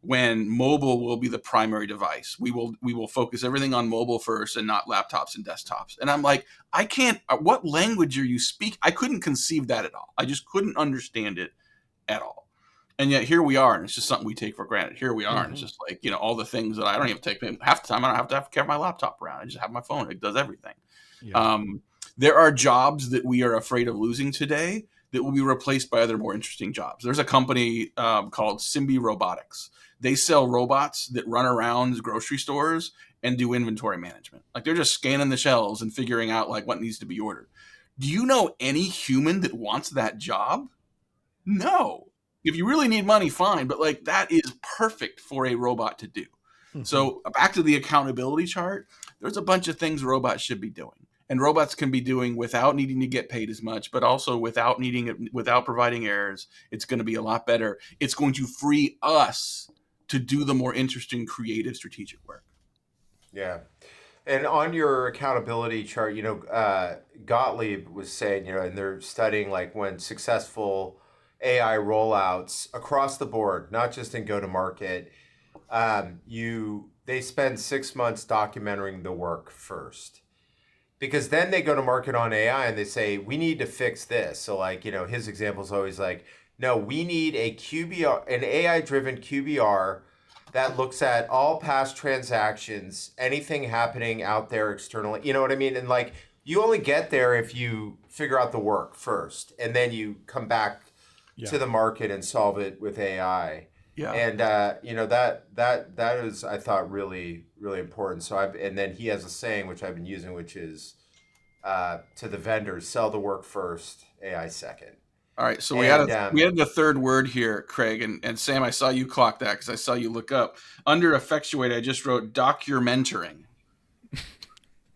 when mobile will be the primary device. We will focus everything on mobile first and not laptops and desktops. And I'm like, I can't, what language are you speaking? I couldn't conceive that at all. I just couldn't understand it at all. And yet here we are, and it's just something we take for granted. Here we are, and it's just like, all the things that I don't even take, half the time I don't have to carry my laptop around. I just have my phone. It does everything. Yeah. There are jobs that we are afraid of losing today that will be replaced by other more interesting jobs. There's a company called Symbi Robotics. They sell robots that run around grocery stores and do inventory management. Like, they're just scanning the shelves and figuring out like what needs to be ordered. Do you know any human that wants that job? No. If you really need money, fine. But like, that is perfect for a robot to do. Mm-hmm. So back to the accountability chart, there's a bunch of things robots should be doing. And robots can be doing without needing to get paid as much, but also without providing errors. It's going to be a lot better. It's going to free us to do the more interesting, creative, strategic work.
Yeah. And on your accountability chart, Gottlieb was saying, and they're studying like when successful AI rollouts across the board, not just in go-to-market, they spend 6 months documenting the work first. Because then they go to market on AI and they say, we need to fix this. So like, his example is always like, no, we need a QBR, an AI-driven QBR that looks at all past transactions, anything happening out there externally. You know what I mean? And like, you only get there if you figure out the work first, and then you come back to the market and solve it with AI. Yeah. And that is, I thought, really, really important. So and then he has a saying which I've been using, which is to the vendors, sell the work first, AI second.
All right, so we had the third word here, Craig, and Sam, I saw you clock that because I saw you look up. Under effectuate, I just wrote documenting.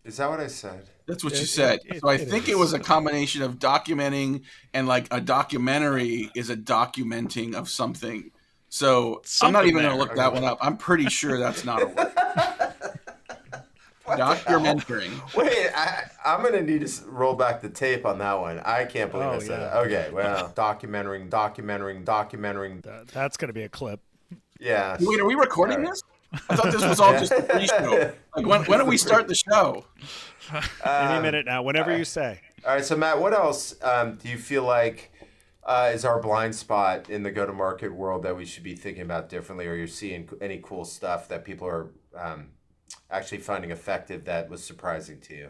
Is that what I said?
That's what you said. So I think it was a combination of documenting and like a documentary is a documenting of something. So I'm not even going to look that one up. I'm pretty sure that's not a word. Documenting.
Wait, I'm going to need to roll back the tape on that one. I can't believe I said that. Okay, well, documenting.
That's going to be a clip.
Yeah.
Wait, are we recording this? I thought this was all just a pre-show. Like, when do we start the show?
Any minute now, whenever you say.
All right, so Matt, what else do you feel like is our blind spot in the go-to-market world that we should be thinking about differently, or you're seeing any cool stuff that people are actually finding effective that was surprising to you?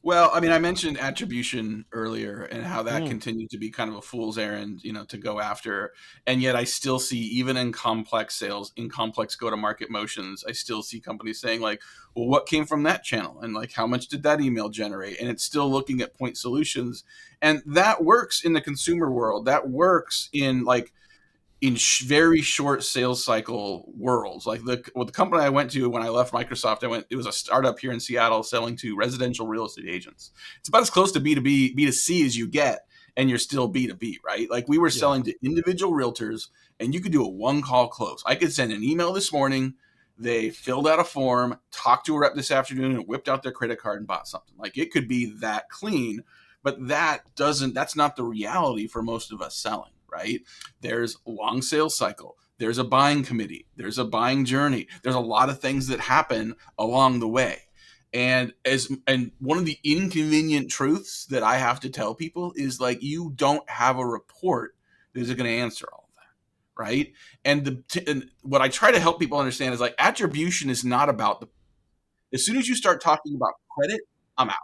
Well, I mean, I mentioned attribution earlier and how that continues to be kind of a fool's errand, to go after. And yet I still see, even in complex sales, in complex go-to-market motions, I still see companies saying like, well, what came from that channel? And like, how much did that email generate? And it's still looking at point solutions. And that works in the consumer world. That works in like, very short sales cycle worlds. Like the company I went to when I left Microsoft, it was a startup here in Seattle selling to residential real estate agents. It's about as close to B2B, B2C as you get, and you're still B2B, right? Like we were selling to individual realtors, and you could do a one-call close. I could send an email this morning, they filled out a form, talked to a rep this afternoon, and whipped out their credit card and bought something. Like, it could be that clean, but that's not the reality for most of us selling, right? There's a long sales cycle. There's a buying committee. There's a buying journey. There's a lot of things that happen along the way. And one of the inconvenient truths that I have to tell people is, like, you don't have a report that is going to answer all of that, right? And what I try to help people understand is, like, attribution is not about as soon as you start talking about credit, I'm out,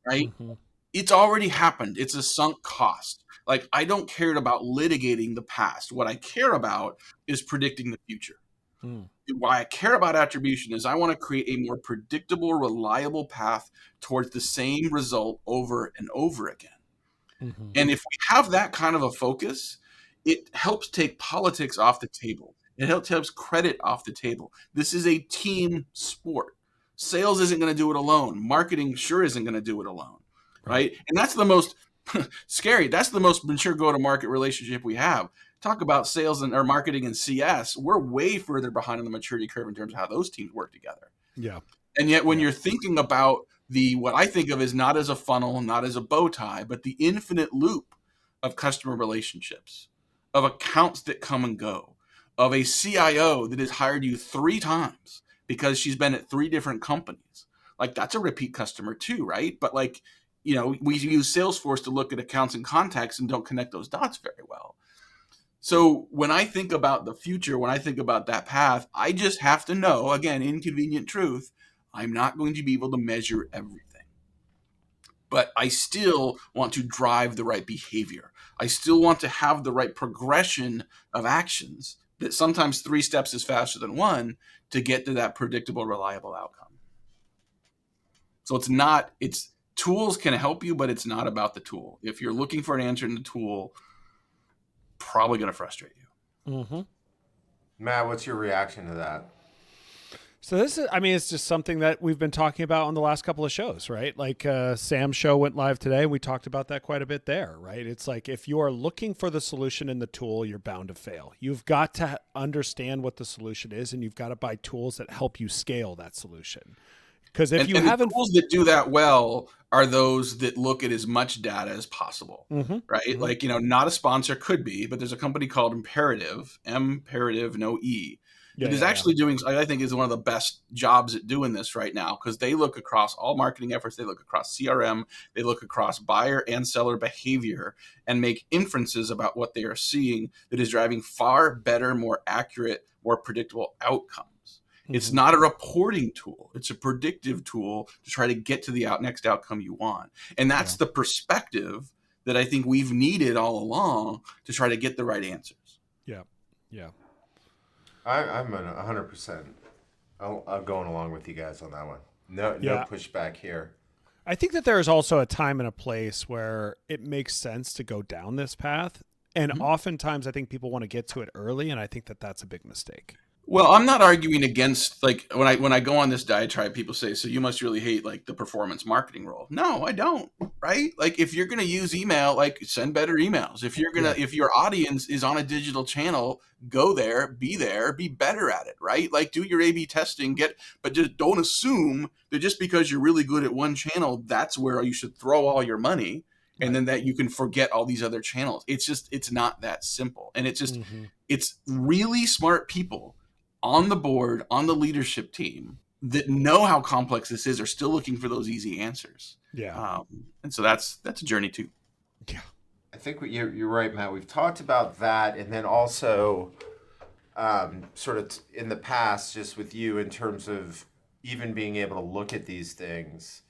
right?
Mm-hmm.
It's already happened. It's a sunk cost. Like, I don't care about litigating the past. What I care about is predicting the future. Why I care about attribution is I want to create a more predictable, reliable path towards the same result over and over again.
Mm-hmm.
And if we have that kind of a focus, it helps take politics off the table. It helps credit off the table. This is a team sport. Sales isn't going to do it alone. Marketing sure isn't going to do it alone, right? And that's the most scary. That's the most mature go-to-market relationship we have. Talk about sales or marketing and CS. We're way further behind on the maturity curve in terms of how those teams work together.
Yeah.
And yet when you're thinking about what I think of as not as a funnel, not as a bow tie, but the infinite loop of customer relationships, of accounts that come and go, of a CIO that has hired you 3 times because she's been at 3 different companies. Like, that's a repeat customer too, right? But, like, we use Salesforce to look at accounts and contacts and don't connect those dots very well. So when I think about the future, when I think about that path, I just have to know, again, inconvenient truth, I'm not going to be able to measure everything. But I still want to drive the right behavior. I still want to have the right progression of actions, that sometimes 3 steps is faster than 1 to get to that predictable, reliable outcome. So tools can help you, but it's not about the tool. If you're looking for an answer in the tool, probably going to frustrate you.
Mm-hmm.
Matt, what's your reaction to that?
So it's just something that we've been talking about on the last couple of shows, right? Like Sam's show went live today. We talked about that quite a bit there, right? It's like, if you are looking for the solution in the tool, you're bound to fail. You've got to understand what the solution is, and you've got to buy tools that help you scale that solution. Because if you haven't,
the tools that do that well are those that look at as much data as possible,
mm-hmm.
right?
Mm-hmm.
Like, not a sponsor could be, but there's a company called Imperative, no E, that is actually doing, I think, is one of the best jobs at doing this right now, because they look across all marketing efforts. They look across CRM. They look across buyer and seller behavior and make inferences about what they are seeing that is driving far better, more accurate, more predictable outcomes. It's not a reporting tool. It's a predictive tool to try to get to the next outcome you want. And that's the perspective that I think we've needed all along to try to get the right answers.
Yeah. Yeah.
I'm 100%. I'm going along with you guys on that one. No pushback here.
I think that there is also a time and a place where it makes sense to go down this path. And oftentimes I think people want to get to it early. And I think that that's a big mistake.
Well, I'm not arguing against, like, when I go on this diatribe, people say, so you must really hate, like, the performance marketing role. No, I don't, right? Like, if you're going to use email, like, send better emails. If your audience is on a digital channel, go there, be better at it, right? Like, do your A/B testing, but just don't assume that just because you're really good at one channel, that's where you should throw all your money. And then that you can forget all these other channels. It's not that simple. And it's really smart people on the board, on the leadership team, that know how complex this is, are still looking for those easy answers.
Yeah.
And so that's a journey too.
Yeah.
I think you're right, Matt. We've talked about that, and then also sort of in the past, just with you, in terms of even being able to look at these things.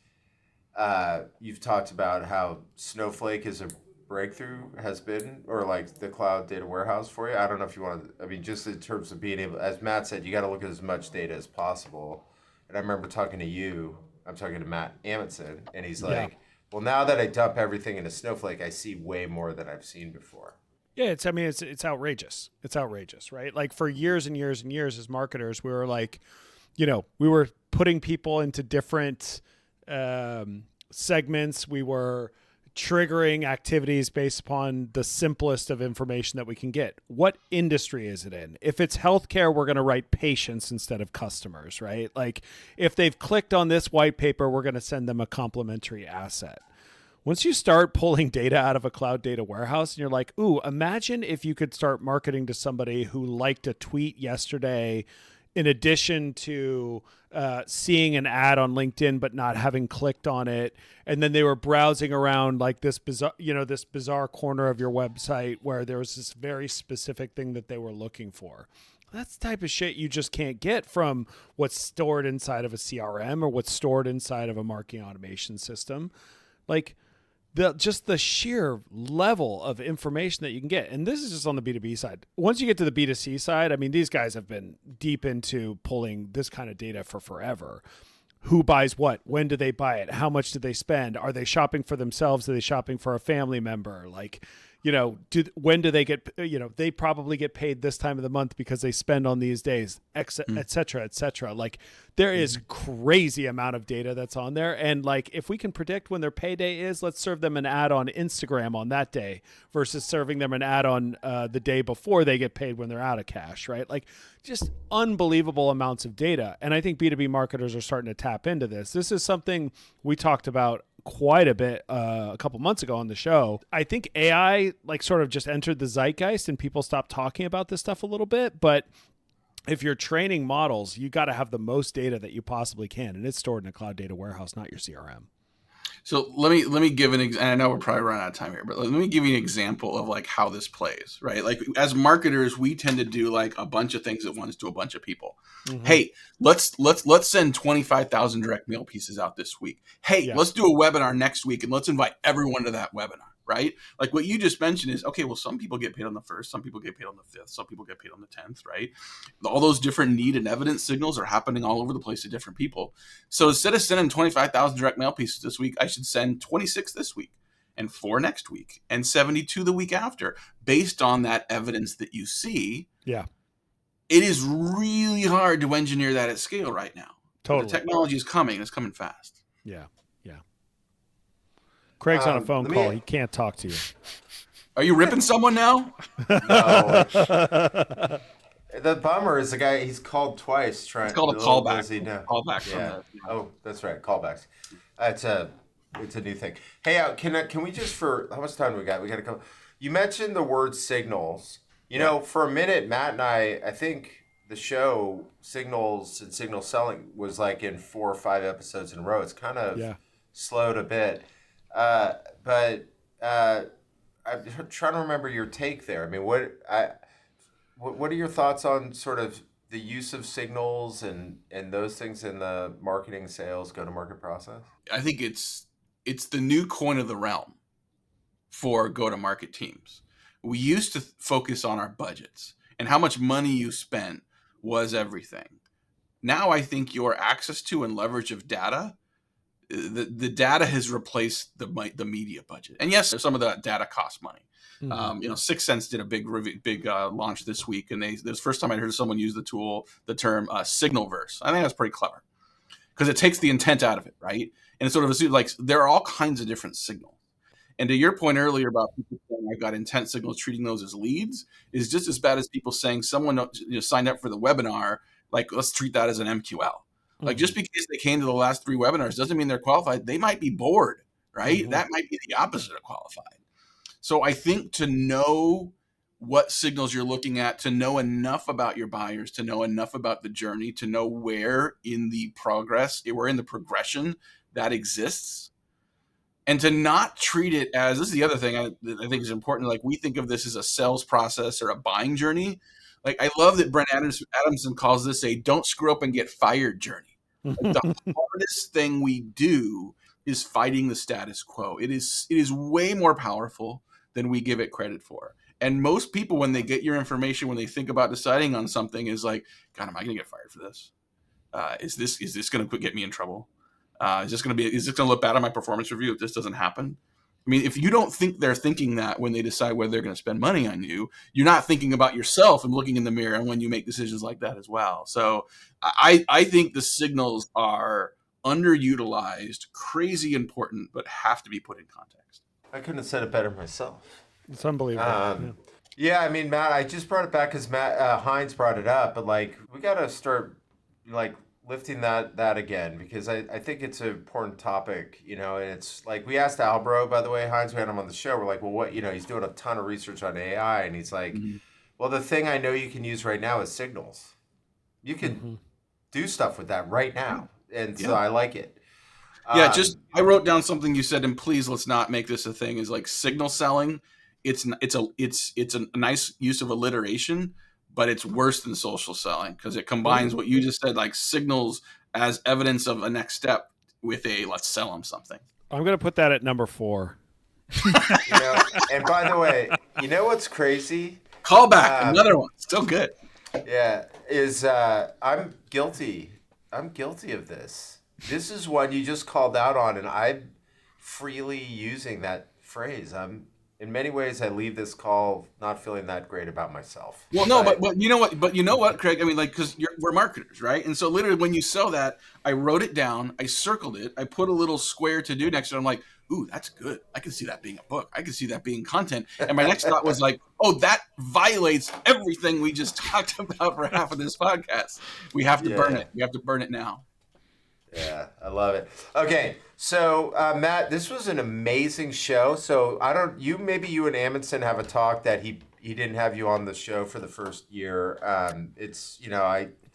You've talked about how Snowflake is a breakthrough, has been, or like the cloud data warehouse for you. I don't know if you want to, I mean, just in terms of being able, as Matt said, you got to look at as much data as possible. And I remember talking to you, I'm talking to Matt Amundsen, and he's like, well, now that I dump everything into Snowflake, I see way more than I've seen before.
Yeah, it's outrageous. It's outrageous, right? Like, for years and years and years as marketers, we were like, we were putting people into different segments. We were triggering activities based upon the simplest of information that we can get. What industry is it in? If it's healthcare, we're going to write patients instead of customers, right? Like if they've clicked on this white paper, we're going to send them a complimentary asset. Once you start pulling data out of a cloud data warehouse and you're like, ooh, imagine if you could start marketing to somebody who liked a tweet yesterday in addition to seeing an ad on LinkedIn but not having clicked on it, and then they were browsing around like this bizarre corner of your website where there was this very specific thing that they were looking for. That's the type of shit you just can't get from what's stored inside of a CRM or what's stored inside of a marketing automation system. Like just the sheer level of information that you can get. And this is just on the B2B side. Once you get to the B2C side, I mean, these guys have been deep into pulling this kind of data for forever. Who buys what? When do they buy it? How much do they spend? Are they shopping for themselves? Are they shopping for a family member? Like, when do they get, they probably get paid this time of the month because they spend on these days, et cetera, et cetera. Like there is crazy amount of data that's on there. And like, if we can predict when their payday is, let's serve them an ad on Instagram on that day versus serving them an ad on the day before they get paid when they're out of cash, right? Like just unbelievable amounts of data. And I think B2B marketers are starting to tap into this. This is something we talked about quite a bit a couple months ago on the show. I think AI like sort of just entered the zeitgeist and people stopped talking about this stuff a little bit. But if you're training models, you got to have the most data that you possibly can, and it's stored in a cloud data warehouse, not your CRM.
So let me give and I know we're probably running out of time here, but let me give you an example of like how this plays, right? Like as marketers, we tend to do like a bunch of things at once to a bunch of people. Mm-hmm. Hey, let's send 25,000 direct mail pieces out this week. Hey, let's do a webinar next week and let's invite everyone to that webinar, right? Like what you just mentioned is, okay, well, some people get paid on the 1st, some people get paid on the 5th, some people get paid on the 10th, right? All those different need and evidence signals are happening all over the place to different people. So instead of sending 25,000 direct mail pieces this week, I should send 26 this week and 4 next week and 72 the week after based on that evidence that you see.
Yeah.
It is really hard to engineer that at scale right now.
Totally.
The technology is coming. It's coming fast.
Yeah. Yeah. Craig's on a phone call. He can't talk to you.
Are you ripping someone now?
No. The bummer is the guy, he's called twice. It's
called a callback.
Callback. Yeah. Oh, that's right. Callbacks. It's a new thing. Hey, can we just how much time do we got? We got to go. You mentioned the word signals. You know, for a minute, Matt and I think the show Signals and Signal Selling was like in 4 or 5 episodes in a row. It's kind of slowed a bit. But I'm trying to remember your take there. I mean, what are your thoughts on sort of the use of signals and those things in the marketing, sales, go-to-market process?
I think it's the new coin of the realm for go-to-market teams. We used to focus on our budgets and how much money you spent was everything. Now I think your access to and leverage of data, the data has replaced the media budget. And yes, some of that data costs money. Mm-hmm. 6 Sense did a big launch this week, and this was the first time I heard someone use the term Signalverse. I think that's pretty clever because it takes the intent out of it, right? And it sort of assumes like there are all kinds of different signals. And to your point earlier about people saying I've got intent signals, treating those as leads is just as bad as people saying someone signed up for the webinar, like let's treat that as an MQL. Mm-hmm. Like just because they came to the last 3 webinars doesn't mean they're qualified. They might be bored, right? Mm-hmm. That might be the opposite of qualified. So I think to know what signals you're looking at, to know enough about your buyers, to know enough about the journey, to know where in the progression that exists, and to not treat it as, this is the other thing I think is important. Like we think of this as a sales process or a buying journey. Like I love that Brent Adamson calls this a don't screw up and get fired journey. Like the hardest thing we do is fighting the status quo. It is way more powerful than we give it credit for. And most people, when they get your information, when they think about deciding on something, is like, God, am I going to get fired for this? Is this going to get me in trouble? Is this going to look bad on my performance review if this doesn't happen? I mean, if you don't think they're thinking that when they decide whether they're going to spend money on you, you're not thinking about yourself and looking in the mirror and when you make decisions like that as well. So I think the signals are underutilized, crazy important, but have to be put in context.
I couldn't have said it better myself.
It's unbelievable.
Yeah, I mean, Matt, I just brought it back because Heinz brought it up, but like we got to start like lifting that again because I think it's an important topic, and it's like we asked Albro, by the way, Heinz, we had him on the show. We're like, well, what, he's doing a ton of research on AI, and he's like, well, the thing I know you can use right now is signals. You can do stuff with that right now, and so I like it.
Yeah, I wrote down something you said, and please let's not make this a thing. Is like signal selling. It's a nice use of alliteration, but it's worse than social selling because it combines what you just said, like signals as evidence of a next step with a let's sell them something.
I'm going to put that at number 4.
And by the way, you know what's crazy?
Call back, another one, still good.
Yeah, is I'm guilty. I'm guilty of this. This is one you just called out on, and I'm freely using that phrase. In many ways, I leave this call not feeling that great about myself.
Well, no, but you know what? But you know what, Craig? I mean, like, because we're marketers, right? And so literally when you sell that, I wrote it down, I circled it, I put a little square to do next to it. I'm like, ooh, that's good. I can see that being a book. I can see that being content. And my next thought was like, oh, that violates everything we just talked about for half of this podcast. We have to burn it. We have to burn it now.
Yeah, I love it. Okay, so Matt, this was an amazing show. So maybe you and Amundsen have a talk that he didn't have you on the show for the first year. It's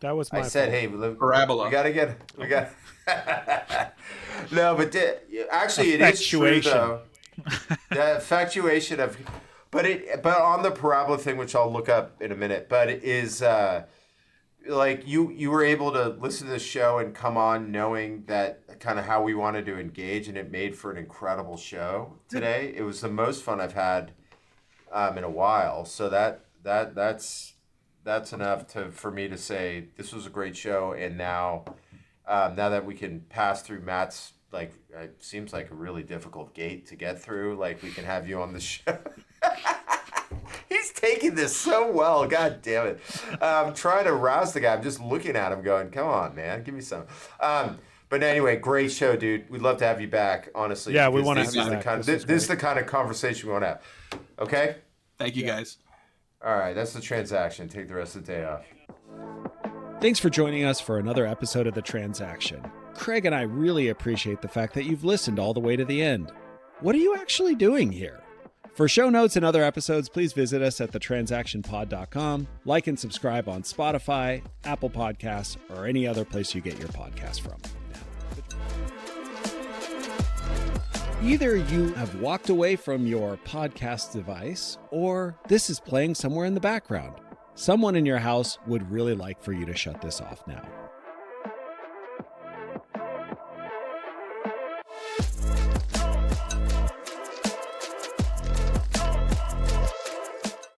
that was my
I said,
fault.
hey,
Parabola.
we got. No, but actually, it is true though. The infatuation of, but on the parabola thing, which I'll look up in a minute, but it is. Like you were able to listen to the show and come on knowing that kind of how we wanted to engage, and it made for an incredible show today. It was the most fun I've had in a while. So that's enough for me to say this was a great show. And now that we can pass through Matt's it seems like a really difficult gate to get through. Like we can have you on the show. He's taking this so well. God damn it. I'm trying to rouse the guy. I'm just looking at him going, come on, man. Give me some. But anyway, great show, dude. We'd love to have you back, honestly.
Yeah, we want to have you back.
This is the kind of conversation we want to have. Okay?
Thank you, guys.
All right, that's the transaction. Take the rest of the day off.
Thanks for joining us for another episode of The Transaction. Craig and I really appreciate the fact that you've listened all the way to the end. What are you actually doing here? For show notes and other episodes, please visit us at thetransactionpod.com. Like and subscribe on Spotify, Apple Podcasts, or any other place you get your podcast from. Either you have walked away from your podcast device, or this is playing somewhere in the background. Someone in your house would really like for you to shut this off now.